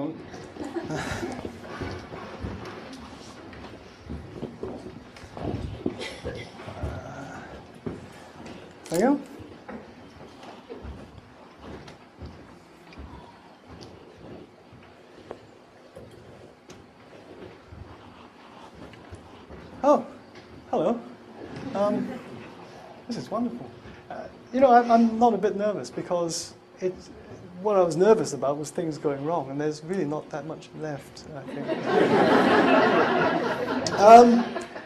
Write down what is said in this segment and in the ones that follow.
moment. There you go. Oh, hello. This is wonderful. You know, I'm not a bit nervous because what I was nervous about was things going wrong, and there's really not that much left, I think.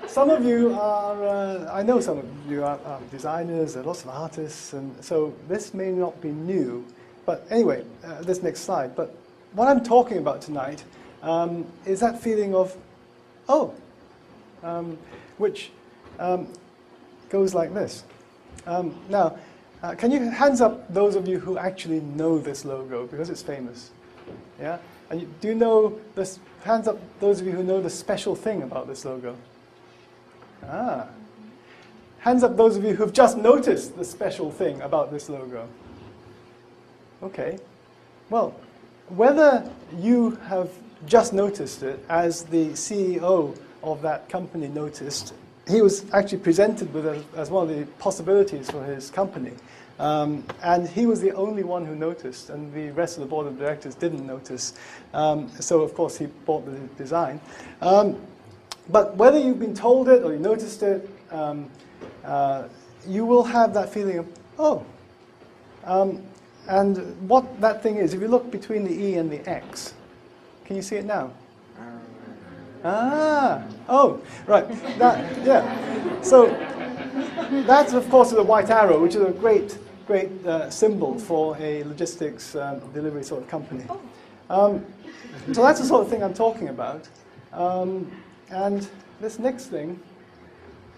Some of you are, I know some of you are designers, there are lots of artists, and so this may not be new. But anyway, this next slide. But what I'm talking about tonight is that feeling of, oh, which goes like this. Now, can you hands up those of you who actually know this logo because it's famous? Yeah? And do you know this? Hands up those of you who know the special thing about this logo. Ah. Hands up those of you who've just noticed the special thing about this logo. Okay. Well, whether you have just noticed it, as the CEO of that company noticed, he was actually presented with it as one of the possibilities for his company. And he was the only one who noticed, and the rest of the board of directors didn't notice. So, of course, he bought the design. But whether you've been told it or you noticed it, you will have that feeling of, oh. And what that thing is, if you look between the E and the X, can you see it now? Ah, oh, right. That, yeah. So that's, of course, the white arrow, which is a great symbol for a logistics delivery sort of company. So that's the sort of thing I'm talking about. And this next thing,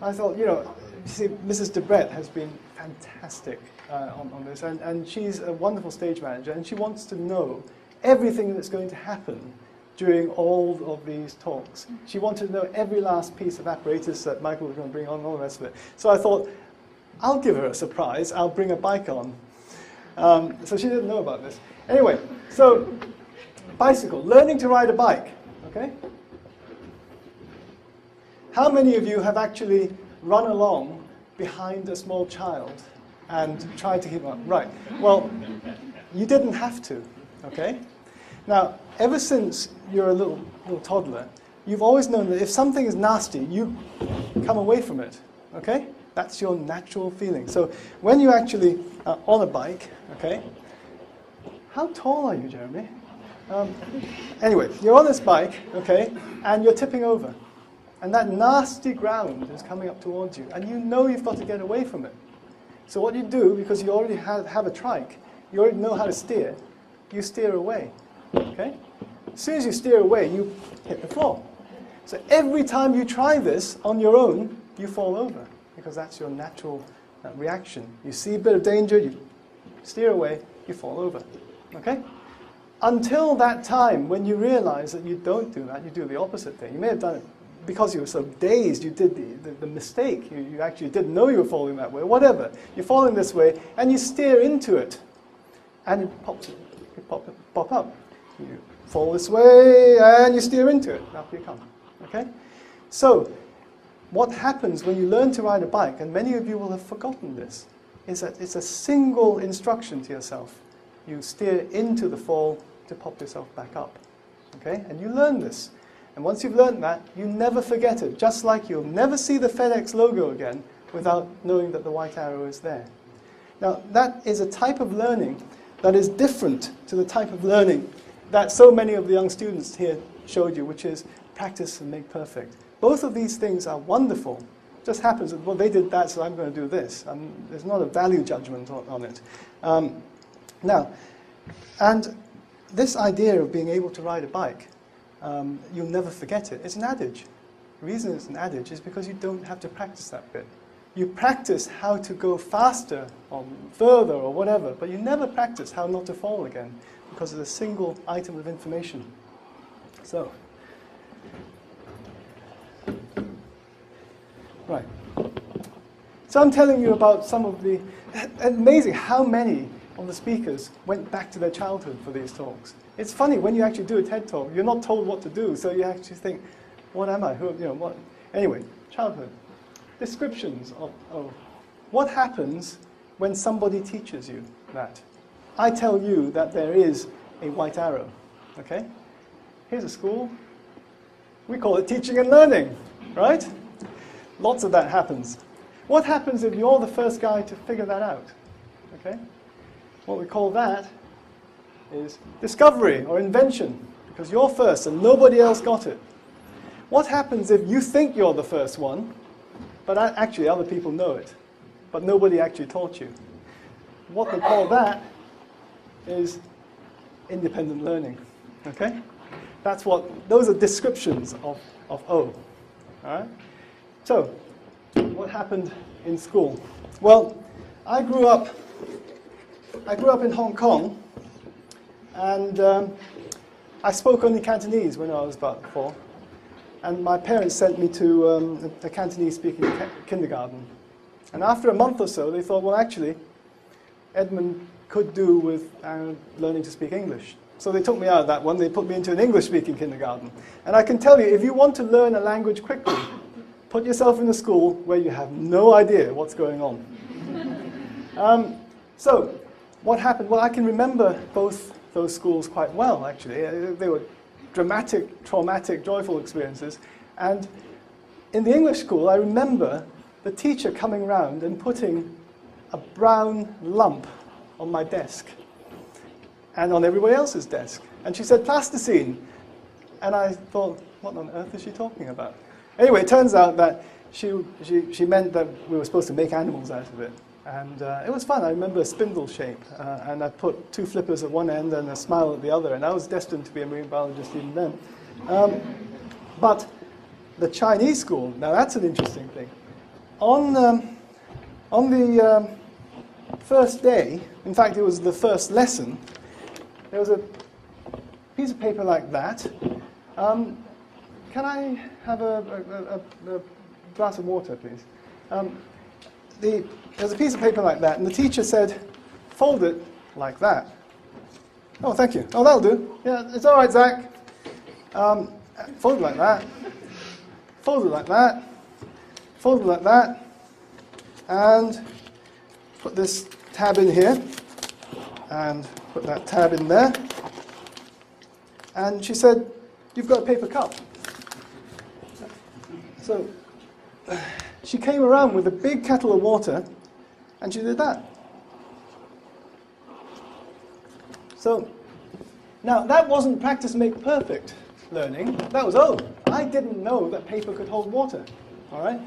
I thought, you know, you see, Mrs. Debret has been fantastic on this, and she's a wonderful stage manager, and she wants to know everything that's going to happen during all of these talks. She wanted to know every last piece of apparatus that Michael was going to bring on, and all the rest of it. So I thought, I'll give her a surprise. I'll bring a bike on. So she didn't know about this. Anyway, so bicycle, learning to ride a bike, okay? How many of you have actually run along behind a small child and tried to keep up? Right, well, you didn't have to, okay? Now, ever since you're a little toddler, you've always known that if something is nasty, you come away from it, okay? That's your natural feeling. So when you actually are on a bike, okay? How tall are you, Jeremy? Anyway, you're on this bike, okay, and you're tipping over. And that nasty ground is coming up towards you, and you know you've got to get away from it. So what you do, because you already have a trike, you already know how to steer, you steer away, okay? As soon as you steer away, you hit the floor. So every time you try this on your own, you fall over, because that's your natural reaction. You see a bit of danger, you steer away, you fall over, okay? Until that time when you realize that you don't do that, you do the opposite thing. You may have done it because you were so dazed, you did the mistake. You actually didn't know you were falling that way, whatever. You're falling this way, and you steer into it, and it pops, pop up. You fall this way, and you steer into it. Up you come, okay? So, what happens when you learn to ride a bike, and many of you will have forgotten this, is that it's a single instruction to yourself. You steer into the fall to pop yourself back up, okay? And you learn this. And once you've learned that, you never forget it, just like you'll never see the FedEx logo again without knowing that the white arrow is there. Now, that is a type of learning that is different to the type of learning that so many of the young students here showed you, which is practice and make perfect. Both of these things are wonderful. It just happens that, well, they did that, so I'm going to do this. There's not a value judgment on it. Now, and this idea of being able to ride a bike, you'll never forget it. It's an adage. The reason it's an adage is because you don't have to practice that bit. You practice how to go faster or further or whatever, but you never practice how not to fall again because it's a single item of information. So, right. So I'm telling you about some of the, amazing how many of the speakers went back to their childhood for these talks. It's funny, when you actually do a TED Talk, you're not told what to do, so you actually think, what am I? Who, what? Anyway, childhood. Descriptions of what happens when somebody teaches you that. I tell you that there is a white arrow, okay? Here's a school. We call it teaching and learning, right? Lots of that happens. What happens if you're the first guy to figure that out, okay? What we call that is discovery or invention, because you're first and nobody else got it. What happens if you think you're the first one, but actually other people know it, but nobody actually taught you? What we call that is independent learning, okay? That's what, those are descriptions of O, all right? So, what happened in school? Well, I grew up in Hong Kong, and I spoke only Cantonese when I was about 4, and my parents sent me to a Cantonese-speaking kindergarten. And after a month or so, they thought, well, actually, Edmond could do with learning to speak English. So they took me out of that one. They put me into an English-speaking kindergarten. And I can tell you, if you want to learn a language quickly, put yourself in a school where you have no idea what's going on. So what happened? Well, I can remember both those schools quite well, actually. They were dramatic, traumatic, joyful experiences. And in the English school, I remember the teacher coming round and putting a brown lump on my desk and on everybody else's desk. And she said, plasticine. And I thought, what on earth is she talking about? Anyway, it turns out that she meant that we were supposed to make animals out of it. And it was fun. I remember a spindle shape. And I put 2 flippers at one end and a smile at the other. And I was destined to be a marine biologist even then. But the Chinese school, now that's an interesting thing. On the first day, in fact it was the first lesson, there was a piece of paper like that. Can I have a glass of water, please? There's a piece of paper like that, and the teacher said, fold it like that. Oh, thank you. Oh, that'll do. Yeah, it's all right, Zach. Fold it like that. Fold it like that. Fold it like that. And put this tab in here. And put that tab in there. And she said, you've got a paper cup. So she came around with a big kettle of water, and she did that. So now that wasn't practice make perfect learning. That was, oh, I didn't know that paper could hold water. All right?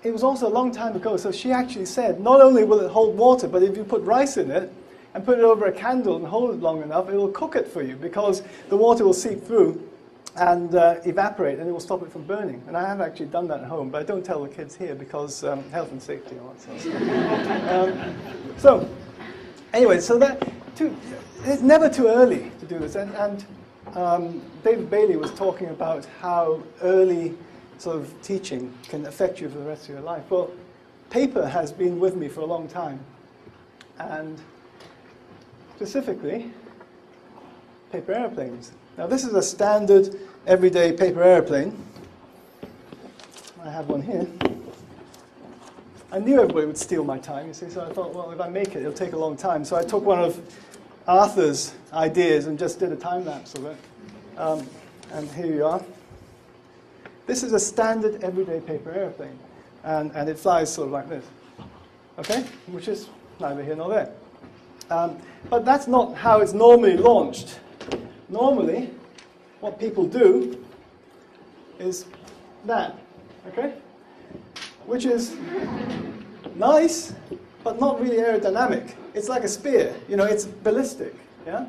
It was also a long time ago, so she actually said, not only will it hold water, but if you put rice in it and put it over a candle and hold it long enough, it will cook it for you, because the water will seep through and evaporate, and it will stop it from burning. And I have actually done that at home, but I don't tell the kids here because health and safety and all that sort of stuff. So anyway, so it's never too early to do this. And David Bailey was talking about how early sort of teaching can affect you for the rest of your life. Well, paper has been with me for a long time, and specifically paper airplanes. Now this is a standard everyday paper airplane. I have one here. I knew everybody would steal my time, you see, so I thought, well, if I make it, it'll take a long time. So I took one of Arthur's ideas and just did a time lapse of it. And here you are. This is a standard everyday paper airplane, and it flies sort of like this, okay? Which is neither here nor there. But that's not how it's normally launched. Normally, what people do is that, okay? Which is nice, but not really aerodynamic. It's like a spear, you know, it's ballistic, yeah?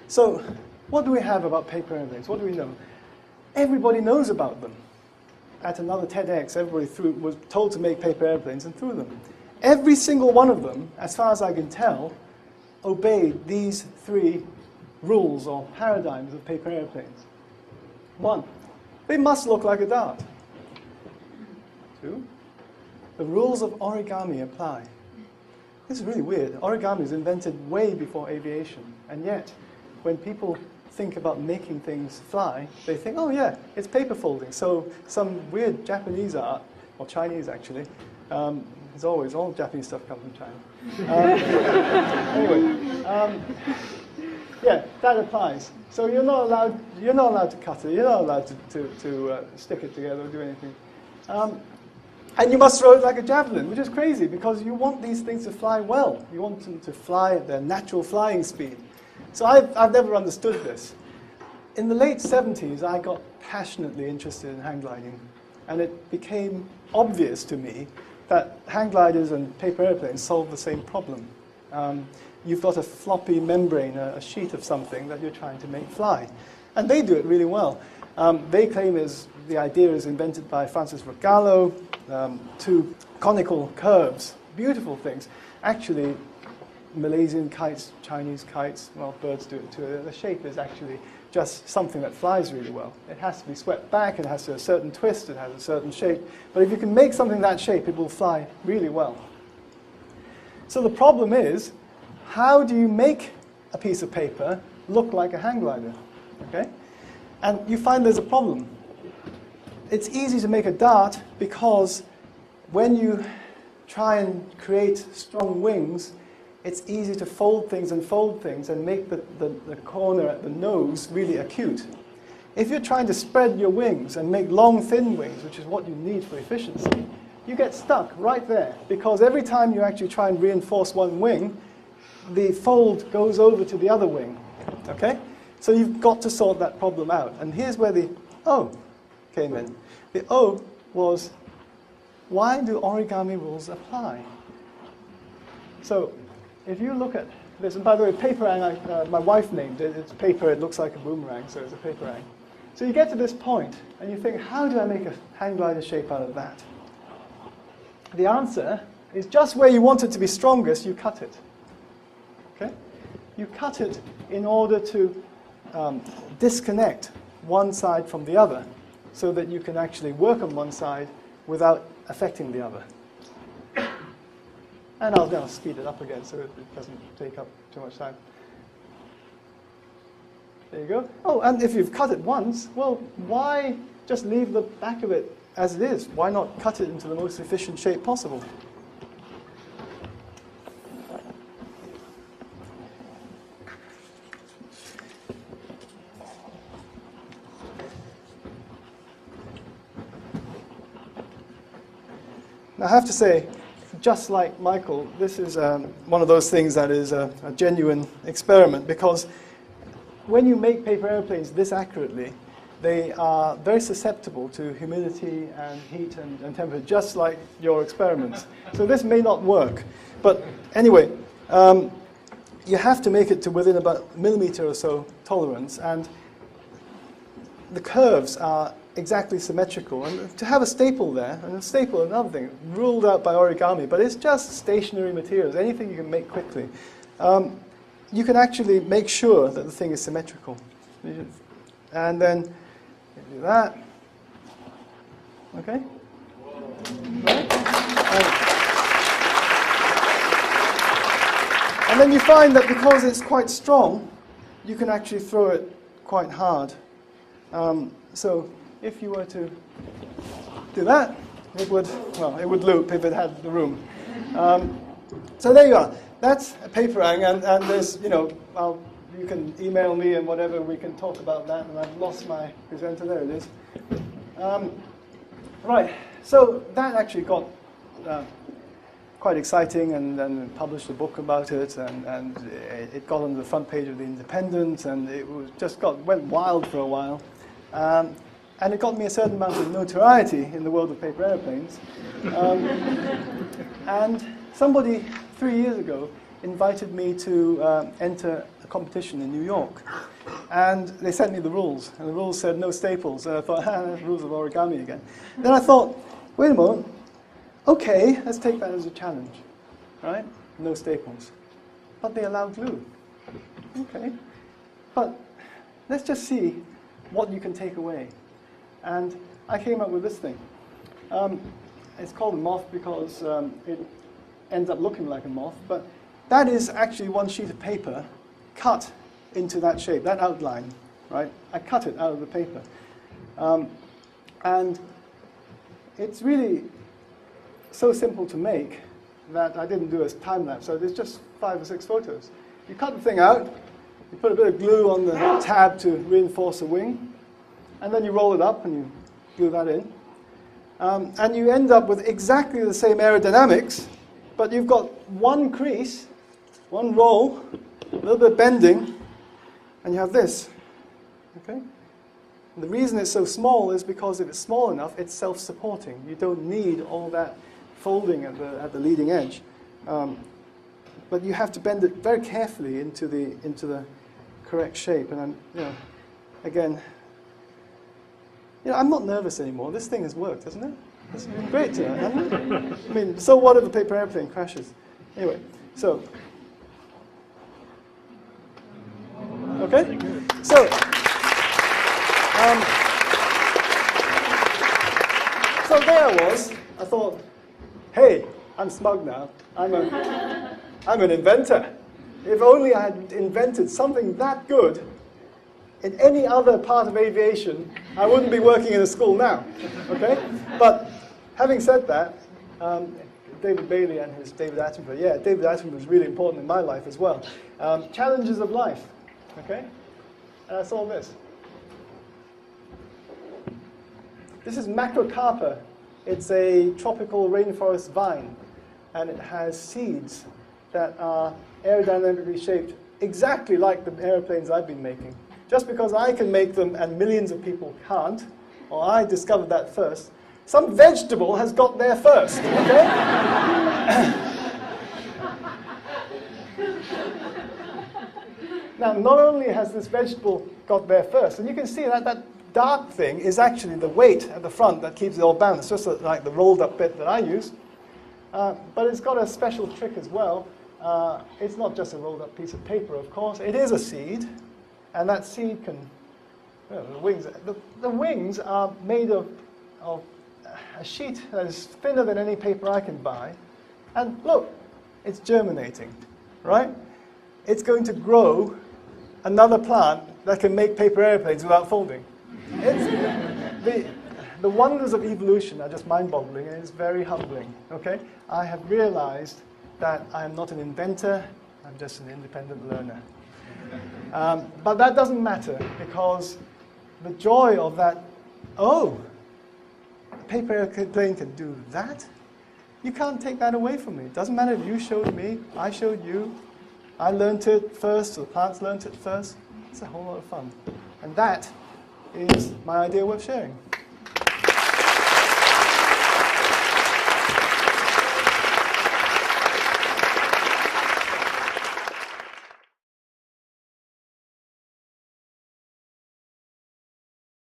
So, what do we have about paper airplanes? What do we know? Everybody knows about them. At another TEDx, everybody was told to make paper airplanes and threw them. Every single one of them, as far as I can tell, obeyed these 3 rules or paradigms of paper airplanes. 1, they must look like a dart. 2, the rules of origami apply. this is really weird. Origami was invented way before aviation, and yet when people think about making things fly, they think, oh yeah, it's paper folding. So some weird Japanese art, or Chinese actually, as always, all Japanese stuff comes from China. Anyway, yeah, that applies. So you're not allowed to cut it. You're not allowed to stick it together or do anything. And you must throw it like a javelin, which is crazy because you want these things to fly well. You want them to fly at their natural flying speed. So I've never understood this. In the late 70s, I got passionately interested in hang gliding, and it became obvious to me that hang gliders and paper airplanes solve the same problem. You've got a floppy membrane, a sheet of something that you're trying to make fly. And they do it really well. They claim the idea is invented by Francis Ford Gallo, two conical curves, beautiful things. Actually, Malaysian kites, Chinese kites, well, birds do it too. The shape is actually just something that flies really well. It has to be swept back, it has to have a certain twist, it has a certain shape. But if you can make something that shape, it will fly really well. So the problem is, how do you make a piece of paper look like a hang glider? Okay? And you find there's a problem. It's easy to make a dart because when you try and create strong wings, it's easy to fold things and make the corner at the nose really acute. If you're trying to spread your wings and make long, thin wings, which is what you need for efficiency, you get stuck right there because every time you actually try and reinforce one wing, the fold goes over to the other wing. Okay? So you've got to sort that problem out. And here's where the O came in. The O was, why do origami rules apply? So if you look at this, and by the way, paper hang, my wife named it. It's paper, it looks like a boomerang, so it's a paper hang. So you get to this point, and you think, how do I make a hang glider shape out of that? The answer is just where you want it to be strongest, you cut it. Okay? You cut it in order to disconnect one side from the other so that you can actually work on one side without affecting the other. And I'll now speed it up again so it doesn't take up too much time. There you go. Oh, and if you've cut it once, well, why just leave the back of it as it is? Why not cut it into the most efficient shape possible? Now, I have to say, just like Michael, this is one of those things that is a genuine experiment because when you make paper airplanes this accurately, they are very susceptible to humidity and heat and temperature, just like your experiments. So this may not work. But anyway, you have to make it to within about a millimeter or so tolerance, and the curves are exactly symmetrical. And to have a staple there, and a staple, another thing, ruled out by origami, but it's just stationary materials, anything you can make quickly. You can actually make sure that the thing is symmetrical. And then you do that. Okay? Right? And then you find that because it's quite strong, you can actually throw it quite hard. So if you were to do that, it would loop if it had the room. So there you are. That's a paper hang, and there's, you can email me and whatever, we can talk about that, and I've lost my presenter, there it is. Right, so that actually got quite exciting, and then published a book about it, and it got on the front page of The Independent, and it was went wild for a while. And it got me a certain amount of notoriety in the world of paper airplanes. And somebody 3 years ago invited me to enter a competition in New York. And they sent me the rules, and the rules said no staples. And I thought, that's rules of origami again. Then I thought, wait a moment, okay, let's take that as a challenge, right? No staples. But they allow glue. Okay. But let's just see what you can take away. And I came up with this thing. It's called a moth because ends up looking like a moth, but that is actually one sheet of paper cut into that shape, that outline, right? I cut it out of the paper. And it's really so simple to make that I didn't do a time lapse, so there's just 5 or 6 photos. You cut the thing out, you put a bit of glue on the tab to reinforce the wing, and then you roll it up and you glue that in. And you end up with exactly the same aerodynamics, but you've got one crease, one roll, a little bit of bending, and you have this. Okay? And the reason it's so small is because if it's small enough, it's self-supporting. You don't need all that folding at the leading edge. But you have to bend it very carefully into the correct shape. And again, I'm not nervous anymore. This thing has worked, hasn't it? It's been great tonight, hasn't it? I mean, so what if the paper airplane crashes? Anyway, so okay, so so there I was. I thought, hey, I'm smug now. I'm an inventor. If only I had invented something that good in any other part of aviation, I wouldn't be working in a school now. Okay? But having said that, David Bailey and his David Attenborough, yeah, David Attenborough was really important in my life as well. Challenges of life. Okay? And I saw this. This is macrocarpa. It's a tropical rainforest vine, and it has seeds that are aerodynamically shaped exactly like the aeroplanes I've been making. Just because I can make them and millions of people can't, or I discovered that first, some vegetable has got there first, okay? Now, not only has this vegetable got there first, and you can see that dark thing is actually the weight at the front that keeps it all balanced, just like the rolled up bit that I use. But it's got a special trick as well. It's not just a rolled up piece of paper, of course. It is a seed, and that seed can, the wings are made of a sheet that is thinner than any paper I can buy. And look, it's germinating, right? It's going to grow another plant that can make paper airplanes without folding. The wonders of evolution are just mind-boggling, and it's very humbling, okay? I have realized that I am not an inventor, I'm just an independent learner. But that doesn't matter, because the joy of that, oh, a paper airplane can do that? You can't take that away from me. It doesn't matter if you showed me, I showed you, I learned it first, or the plants learned it first. It's a whole lot of fun. And that is my idea worth sharing.